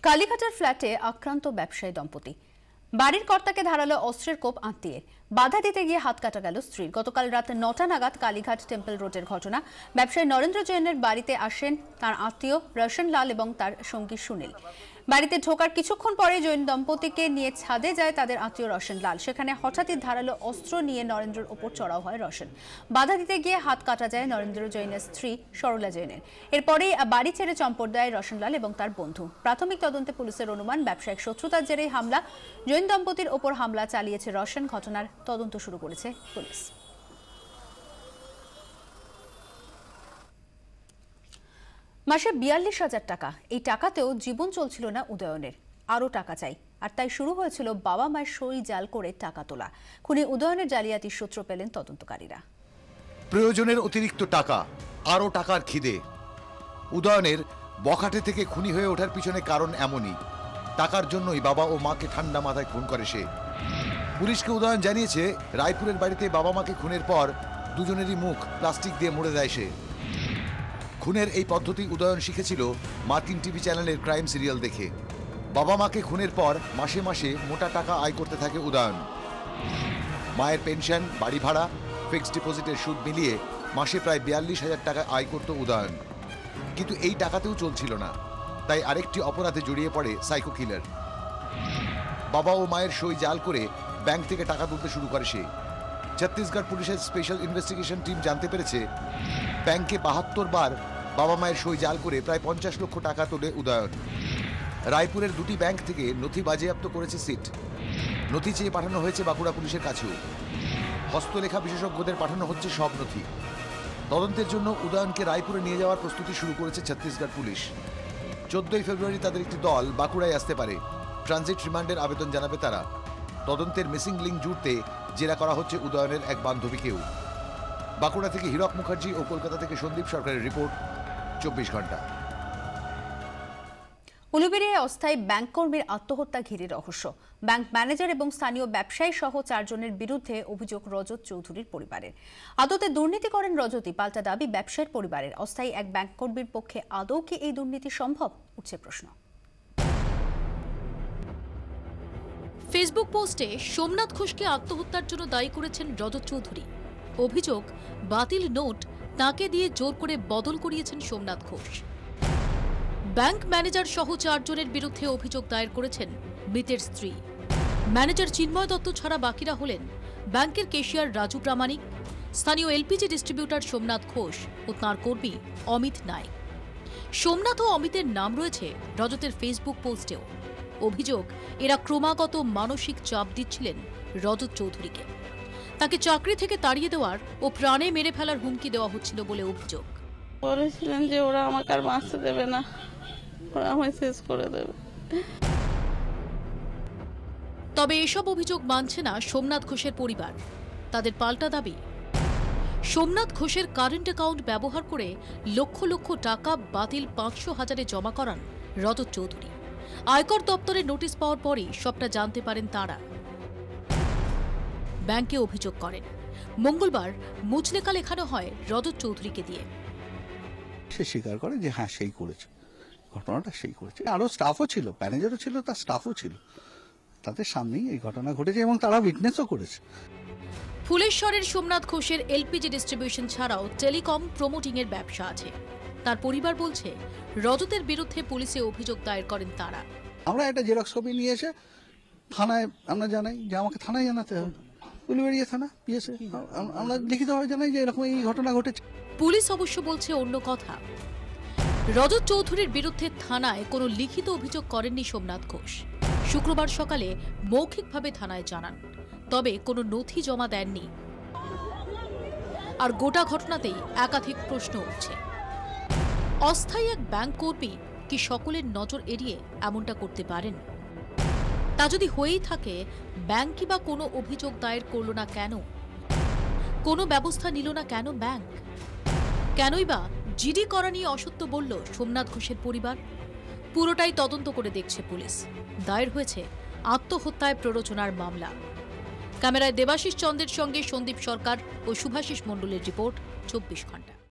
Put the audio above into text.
কালীঘাটের ফ্ল্যাটে আক্রান্ত ব্যবসায়ী দম্পতি। বাড়ির কর্তাকে ধারালো অস্ত্রের কোপ আত্মীয়ের, বাধা দিতে গিয়ে হাত কাটা গেল স্ত্রীর। গতকাল রাত ৯টা নাগাদ কালীঘাট টেম্পল রোডের ঘটনা। ব্যবসায়ী নরেন্দ্র জৈনের বাড়িতে আসেন তার আত্মীয় রোশন লাল এবং তার সঙ্গী সুনীল। বাড়িতে ঢোকার কিছুক্ষণ পরে জৈন দম্পতিকে নিয়ে ছাদে যায় তাদের আত্মীয় রোশন লাল। সেখানে হঠাৎই ধারালো অস্ত্র নিয়ে নরেন্দ্রের ওপর চড়াও হয় রোশন। বাধা দিতে গিয়ে হাত কাটা যায় নরেন্দ্র জৈনের স্ত্রী সরলা জৈনের। এরপরেই বাড়ি ছেড়ে চম্পট দেয় রোশন লাল এবং তার বন্ধু। প্রাথমিক তদন্তে পুলিশের অনুমান ব্যবসায়িক শত্রুতার জেরেই হামলা। জৈন দম্পতির ওপর হামলা চালিয়েছে রোশন। ঘটনার তদন্ত শুরু করেছে পুলিশ। মাসে ৪২,০০০ টাকা, এই টাকাতেও জীবন চলছিল না উদয়নের। আরও টাকা চাই, আর তাই শুরু হয়েছিল বাবা মায়ের সই জাল করে টাকা তোলা। খুনি উদয়নের জালিয়াতির সূত্র পেলেন তদন্তকারীরা। প্রয়োজনের অতিরিক্ত টাকা, আরও টাকার খিদে। উদয়নের বখাটে থেকে খুনি হয়ে ওঠার পিছনে কারণ এমনই। টাকার জন্যই বাবা ও মাকে ঠান্ডা মাথায় খুন করে সে। পুলিশকে উদয়ন জানিয়েছে, রায়পুরের বাড়িতে বাবা মাকে খুনের পর দুজনেরই মুখ প্লাস্টিক দিয়ে মুড়ে দেয় সে। খুনের এই পদ্ধতি উদয়ন শিখেছিল মার্কিন টিভি চ্যানেলের ক্রাইম সিরিয়াল দেখে। বাবা মাকে খুনের পর মাসে মাসে মোটা টাকা আয় করতে থাকে উদয়ন। মায়ের পেনশন, বাড়ি ভাড়া, ফিক্সড ডিপোজিটের সুদ মিলিয়ে মাসে প্রায় ৪২,০০০ টাকা আয় করত উদয়ন। কিন্তু এই টাকাতেও চলছিল না, তাই আরেকটি অপরাধে জড়িয়ে পড়ে সাইকো কিলার। বাবা ও মায়ের সই জাল করে ব্যাংক থেকে টাকা তুলতে শুরু করে সে। ছত্তিশগড় পুলিশের স্পেশাল ইনভেস্টিগেশন টিম জানতে পেরেছে, ব্যাংকে ৭২ বার বাবা মায়ের সই জাল করে প্রায় ৫০ লক্ষ টাকা তোলে উদয়ন। রায়পুরের দুটি ব্যাংক থেকে নথি বাজেয়াপ্ত করেছে সিট। নথি চেয়ে পাঠানো হয়েছে বাঁকুড়া পুলিশের কাছেও। হস্তলেখা বিশেষজ্ঞদের পাঠানো হচ্ছে সব নথি। তদন্তের জন্য উদয়নকে রায়পুরে নিয়ে যাওয়ার প্রস্তুতি শুরু করেছে ছত্তিশগড় পুলিশ। ১৪ই ফেব্রুয়ারি তাদের একটি দল বাঁকুড়ায় আসতে পারে। ট্রানজিট রিমান্ডের আবেদন জানাবে তারা। তদন্তের মিসিং লিঙ্ক জুড়তে জেরা করা হচ্ছে উদয়নের এক বান্ধবীকেও। বাঁকুড়া থেকে হীরক মুখার্জি ও কলকাতা থেকে সন্দীপ সরকারের রিপোর্ট, ২৪ ঘন্টা। উলুবেড়িয়ায় অস্থায়ী ব্যাংক কর্মীর আত্মহত্যা ঘিরে রহস্য। ব্যাংক ম্যানেজার এবং স্থানীয় ব্যবসায়ী সহ ৪ জনের বিরুদ্ধে অভিযোগ রজত চৌধুরীর পরিবারের। আদতে দুর্নীতি করেন রজতই, পাল্টা দাবি ব্যবসায়ীর পরিবারের। অস্থায়ী এক ব্যাংক কর্মীর পক্ষে আদৌ কি এই দুর্নীতি সম্ভব, উঠছে প্রশ্ন। ফেসবুক পোস্টে সোমনাথ ঘোষকে আত্মহত্যার জন্য দায়ী করেছেন রজত চৌধুরী। অভিযোগ, বাতিল নোট তাঁকে দিয়ে জোর করে বদল করিয়েছেন সোমনাথ ঘোষ। ব্যাংক ম্যানেজার সহ ৪ জনের বিরুদ্ধে অভিযোগ দায়ের করেছেন মৃতের স্ত্রী। ম্যানেজার চিন্ময় দত্ত ছাড়া বাকিরা হলেন ব্যাংকের ক্যাশিয়ার রাজু প্রামাণিক, স্থানীয় এলপিজি ডিস্ট্রিবিউটর সোমনাথ ঘোষ ও তাঁর কর্মী অমিত নায়েক। সোমনাথ ও অমিতের নাম রয়েছে রজতের ফেসবুক পোস্টেও। অভিযোগ, এরা ক্রমাগত মানসিক চাপ দিচ্ছিলেন রজত চৌধুরীকে। তাকে চাকরি থেকে তাড়িয়ে দেওয়ার ও প্রাণে মেরে ফেলার হুমকি দেওয়া হচ্ছিল বলে অভিযোগ। বলেছিলেন যে ওরা আমাকে আর বাঁচতে দেবে না, ওরা আমায় শেষ করে দেবে। তবে এসব অভিযোগ মানছে না সোমনাথ ঘোষের পরিবার। তাদের পাল্টা দাবি, সোমনাথ ঘোষের কারেন্ট অ্যাকাউন্ট ব্যবহার করে লক্ষ লক্ষ টাকা বাতিল ৫০০,০০০-এ জমা করান রজত চৌধুরী। আয়কর দপ্তরের নোটিশ পাওয়ার পরই সবটা জানতে পারেন তাঁরা। ব্যাংকে অভিযোগ করেন। মঙ্গলবার মুচলেকা লেখানো হয় রজত চৌধুরীকে দিয়ে। সে স্বীকার করে যে হ্যাঁ সেই করেছে, ঘটনাটা সেই করেছে। আরো স্টাফও ছিল, ম্যানেজারও ছিল, তার স্টাফও ছিল। তাদের সামনেই এই ঘটনা ঘটেছে এবং তারা উইটনেসও করেছে। ফুলেশ্বরের সোমনাথ ঘোষের এলপিজি ডিস্ট্রিবিউশন ছাড়াও টেলিকম প্রমোটিং এর ব্যবসা আছে। তার পরিবার বলছে, রজতের বিরুদ্ধে পুলিশে অভিযোগ দায়ের করেন তারা। আমরা একটা জেরক্স কপি নিয়ে এসে থানায় আমরা জানাই যে আমাকে থানায় জানাতে হবে। উলুবেড়িয়া থানা পিএসএ আমরা লিখিতভাবে জানাই যে এরকম এই ঘটনা ঘটেছে। পুলিশ অবশ্য বলছে অন্য কথা। রজত চৌধুরীর বিরুদ্ধে থানায় কোনো লিখিত অভিযোগ করেননি সোমনাথ ঘোষ। শুক্রবার সকালে মৌখিকভাবে থানায় জানান, তবে কোনো নথি জমা দেননি। আর গোটা ঘটনাতেই একাধিক প্রশ্ন উঠছে। অস্থায়ী এক ব্যাংক কর্মী কি সকলের নজর এড়িয়ে এমনটা করতে পারেন? তা যদি হয়েই থাকে, ব্যাংকই বা কোনো অভিযোগ দায়ের করল না কেন? কোনো ব্যবস্থা নিল না কেন ব্যাংক? কেনই বা জিডি করা নিয়ে অসত্য বলল সোমনাথ ঘোষের পরিবার? পুরোটাই তদন্ত করে দেখছে পুলিশ। দায়ের হয়েছে আত্মহত্যায় প্ররোচনার মামলা। ক্যামেরায় দেবাশিস চন্দ্রের সঙ্গে সন্দীপ সরকার ও শুভাশিস মণ্ডলের রিপোর্ট, ২৪ ঘন্টা।